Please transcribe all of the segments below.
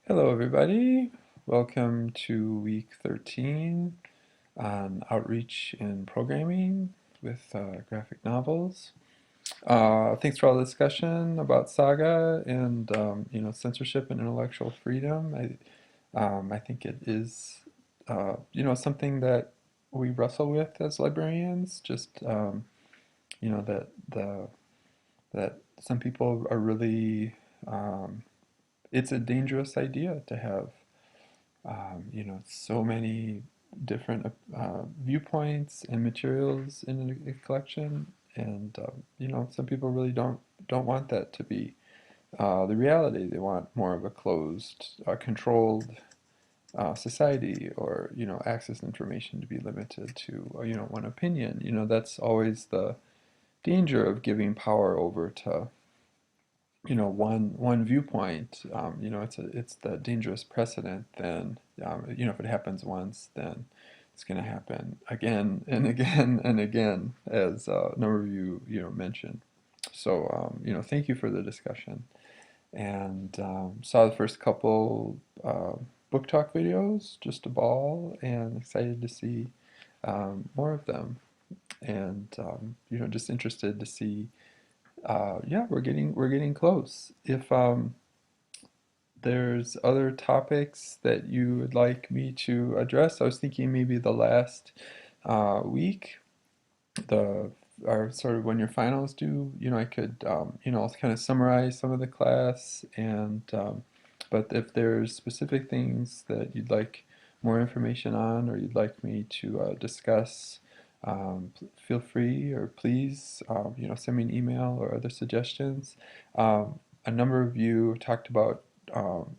Hello, everybody. Welcome to week 13 on outreach in programming with graphic novels. Thanks for all the discussion about Saga and censorship and intellectual freedom. I think it is something that we wrestle with as librarians. Just that that some people are really it's a dangerous idea to have so many different viewpoints and materials in a collection, and some people really don't want that to be the reality. They want more of a closed, controlled society, or access to information to be limited to one opinion. That's always the danger of giving power over to one viewpoint. It's the dangerous precedent. Then if it happens once, then it's going to happen again and again and again, as a number of you mentioned. So thank you for the discussion, and saw the first couple book talk videos. Just a ball, and excited to see more of them, and just interested to see. Yeah, we're getting close. If there's other topics that you would like me to address, I was thinking maybe the last week, the or sort of when your finals due, I could I'll kind of summarize some of the class, and but if there's specific things that you'd like more information on, or you'd like me to discuss, feel free, or please, send me an email or other suggestions. A number of you talked about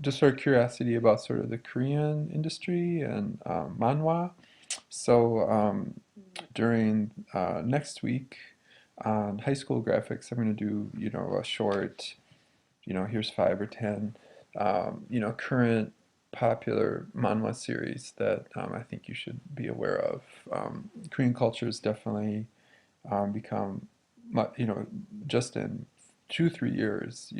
just sort of curiosity about sort of the Korean industry and manhwa. So during next week on high school graphics, I'm going to do a short, here's 5 or 10, current popular manhwa series that I think you should be aware of. Korean culture has definitely become, just in 2 3 years,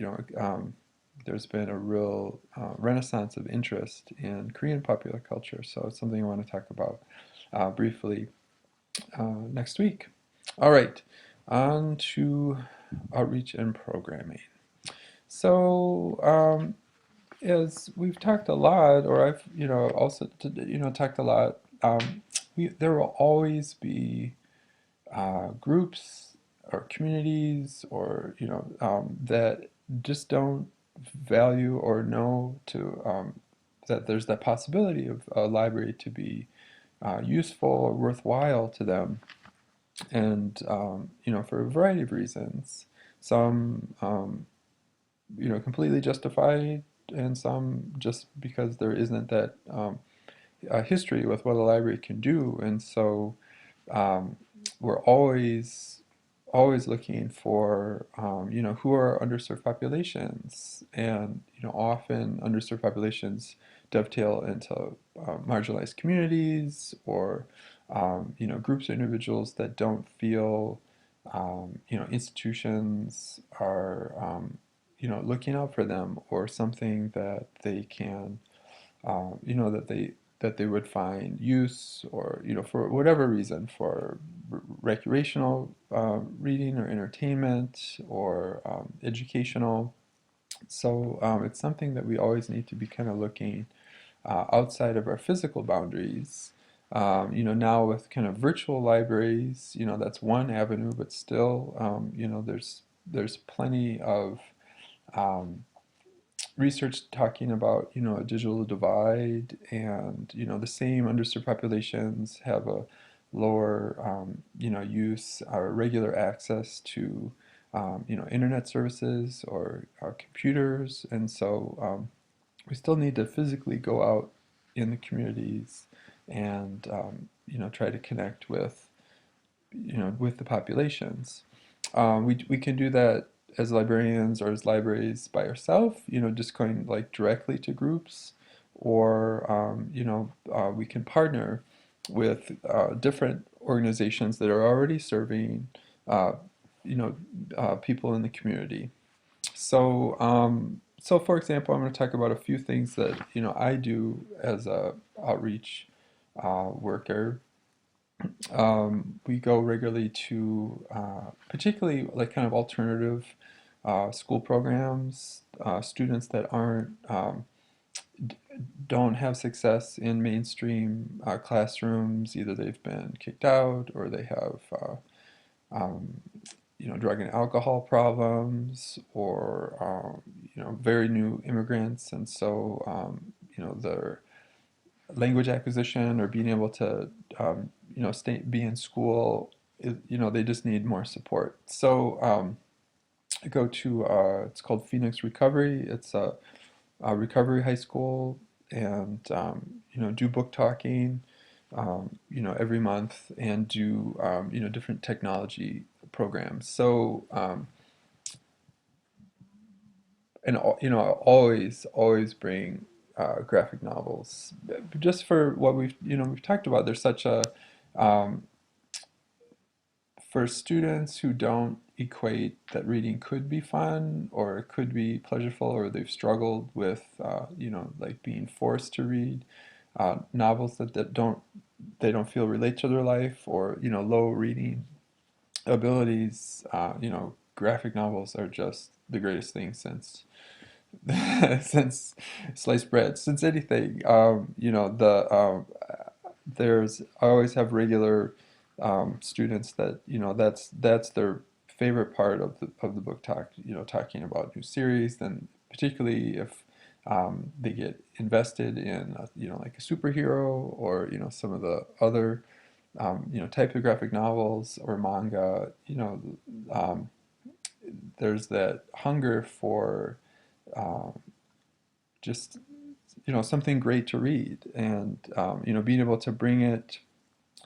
there's been a real renaissance of interest in Korean popular culture. So it's something I want to talk about briefly next week. All right, on to outreach and programming. So, as we've talked a lot, or I've also talked a lot, there will always be groups or communities, or that just don't value or know to that there's that possibility of a library to be useful or worthwhile to them, and for a variety of reasons. Some completely justified, and some just because there isn't that history with what a library can do. And so um, we're always looking for who are underserved populations, and often underserved populations dovetail into marginalized communities, or groups or individuals that don't feel institutions are looking out for them, or something that they can that they would find use, or for whatever reason, for recreational reading, or entertainment, or educational. So it's something that we always need to be kind of looking outside of our physical boundaries. Now with kind of virtual libraries, that's one avenue, but still, there's plenty of um, research talking about a digital divide, and the same underserved populations have a lower use or regular access to internet services, or computers. And so we still need to physically go out in the communities, and try to connect with the populations. We can do that as librarians, or as libraries by ourselves, just going like directly to groups, or we can partner with different organizations that are already serving uh, people in the community. So So for example, I'm going to talk about a few things that, I do as a outreach worker. We go regularly to particularly like kind of alternative school programs, students that aren't don't have success in mainstream classrooms. Either they've been kicked out or they have um, drug and alcohol problems, or very new immigrants, and so their language acquisition or being able to be in school, they just need more support. So I go to it's called Phoenix Recovery. It's a recovery high school, and do book talking every month, and do different technology programs. So and always bring graphic novels, just for what we've talked about. There's such a um, for students who don't equate that reading could be fun or it could be pleasurable, or they've struggled with like being forced to read novels that don't feel relate to their life, or low reading abilities. Graphic novels are just the greatest thing since since sliced bread, since anything. There's I always have regular students that that's their favorite part of the book talk. Talking about new series, and particularly if they get invested in like a superhero, or some of the other type of graphic novels or manga. Um, there's that hunger for um, just something great to read, and being able to bring it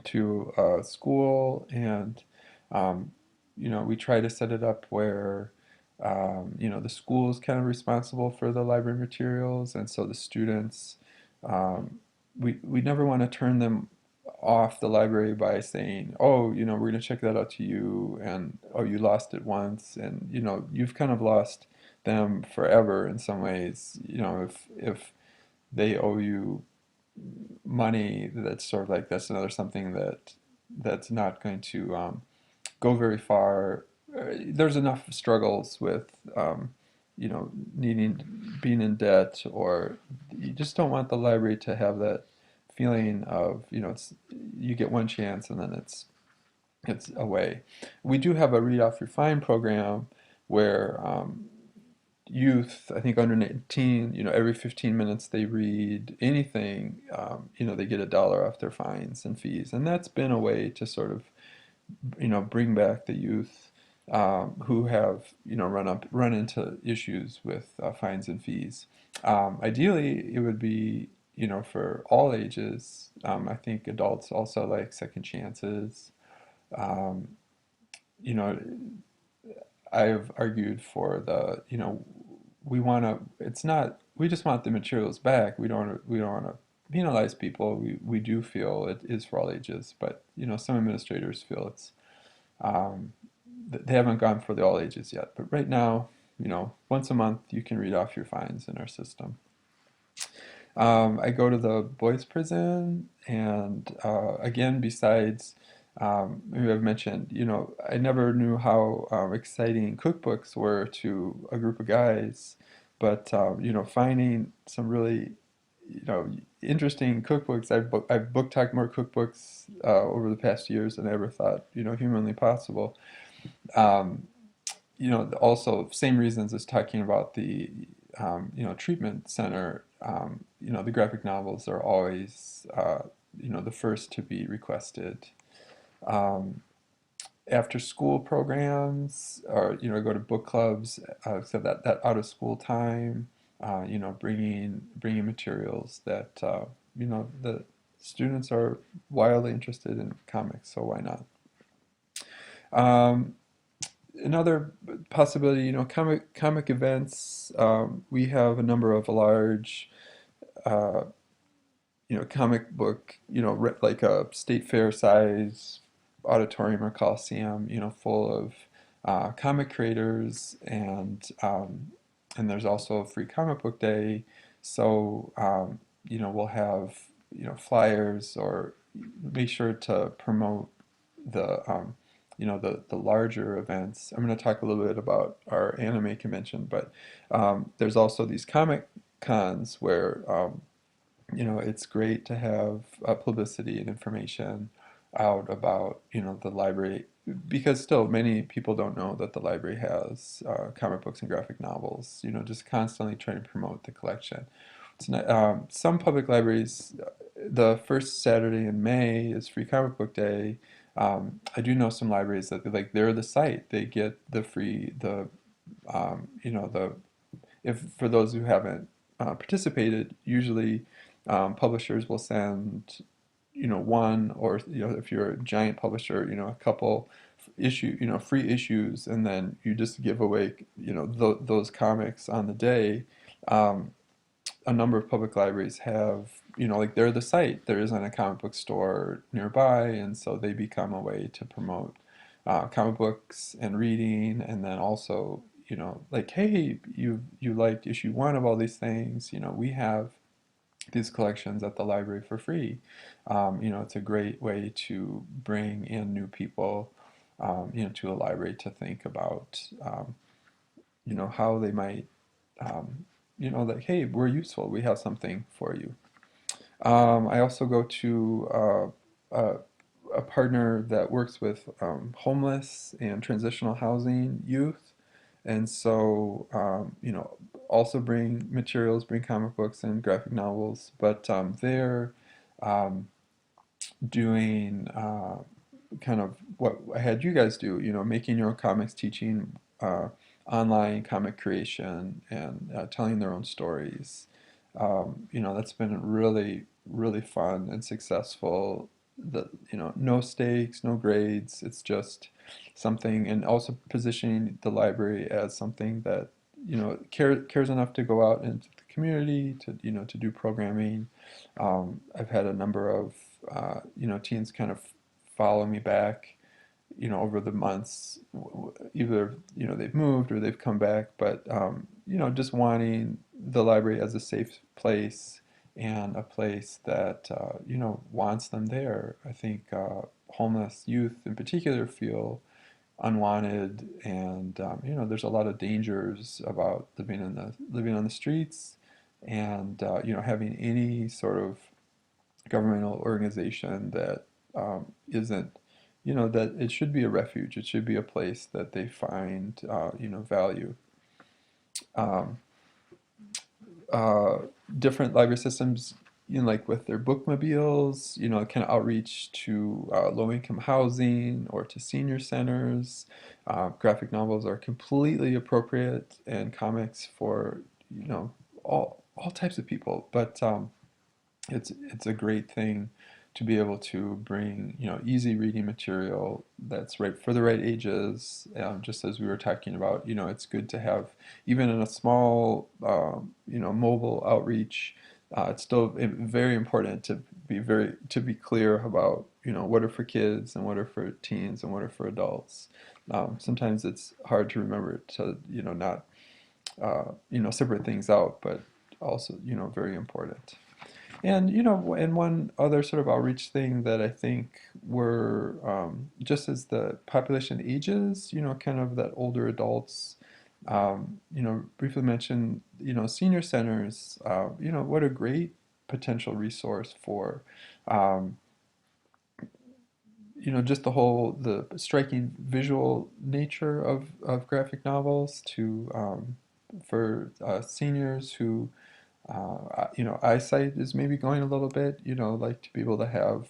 to school, and um, we try to set it up where the school is kind of responsible for the library materials, and so the students, um, we never want to turn them off the library by saying, oh, we're going to check that out to you, and oh, you lost it once, and you've kind of lost them forever in some ways. If they owe you money, that's sort of like that's another something that's not going to go very far. There's enough struggles with needing being in debt, or you just don't want the library to have that feeling of it's you get one chance and then it's away. We do have a read off your fine program where youth, I think under 18, every 15 minutes they read anything, they get $1 off their fines and fees. And that's been a way to sort of, bring back the youth who have, run into issues with fines and fees. Ideally, it would be, for all ages. I think adults also like second chances. Um, you know, I've argued for we want to, it's not, we just want the materials back. We don't want to penalize people. We do feel it is for all ages, but some administrators feel it's, um, they haven't gone for the all ages yet. But right now, once a month you can read off your fines in our system. I go to the boys' prison, and again, besides, maybe I've mentioned, I never knew how exciting cookbooks were to a group of guys, but finding some really, interesting cookbooks. I've book talked more cookbooks over the past years than I ever thought, humanly possible. Um, also same reasons as talking about the treatment center. The graphic novels are always the first to be requested. Um, After school programs, or go to book clubs, so that out of school time, bringing materials that the students are wildly interested in comics, so why not? Um, Another possibility, comic events. We have a number of large, uh, comic book, like a state fair size auditorium or coliseum, full of comic creators, and And there's also Free Comic Book Day. So, we'll have, flyers, or make sure to promote the larger events. I'm going to talk a little bit about our anime convention, but there's also these comic cons where it's great to have publicity and information out about, the library, because still many people don't know that the library has comic books and graphic novels, just constantly trying to promote the collection. It's not, some public libraries, the first Saturday in May is Free Comic Book Day. I do know some libraries that they're the site. They get the free, the if for those who haven't participated, usually publishers will send, one, or if you're a giant publisher, a couple free issues, and then you just give away, those comics on the day. Um, a number of public libraries have, they're the site. There isn't a comic book store nearby, and so they become a way to promote comic books and reading, and then also, hey, you liked issue one of all these things. We have these collections at the library for free. It's a great way to bring in new people, to a library to think about, how they might, hey, we're useful. We have something for you. I also go to a partner that works with homeless and transitional housing youth. And so, also bring materials, bring comic books and graphic novels, but they're um, doing kind of what I had you guys do, making your own comics, teaching online comic creation, and telling their own stories. That's been really, really fun and successful. No stakes, no grades. It's just something, and also positioning the library as something that, cares enough to go out into the community to, to do programming. I've had a number of, teens kind of follow me back, over the months. Either, they've moved or they've come back, but, just wanting the library as a safe place and a place that, wants them there. I think homeless youth in particular feel unwanted, and there's a lot of dangers about living on the streets, and having any sort of governmental organization that isn't, that it should be a refuge. It should be a place that they find, value. Um, uh, Different library systems, like with their bookmobiles, kind of outreach to low-income housing or to senior centers. Graphic novels are completely appropriate, and comics for, all types of people. But it's a great thing to be able to bring, easy reading material that's right for the right ages. Just as we were talking about, it's good to have, even in a small, mobile outreach. It's still very important to be clear about, what are for kids and what are for teens and what are for adults. Sometimes it's hard to remember to, not, separate things out, but also, very important. And and one other sort of outreach thing that I think we're, just as the population ages, kind of that older adults, briefly mention, senior centers, what a great potential resource for, um, just the striking visual nature of graphic novels to, for seniors who eyesight is maybe going a little bit, like to be able to have,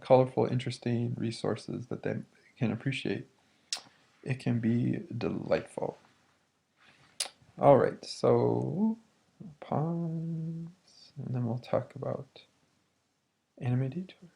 colorful, interesting resources that they can appreciate. It can be delightful. All right, so pause, and then we'll talk about Anime Detour.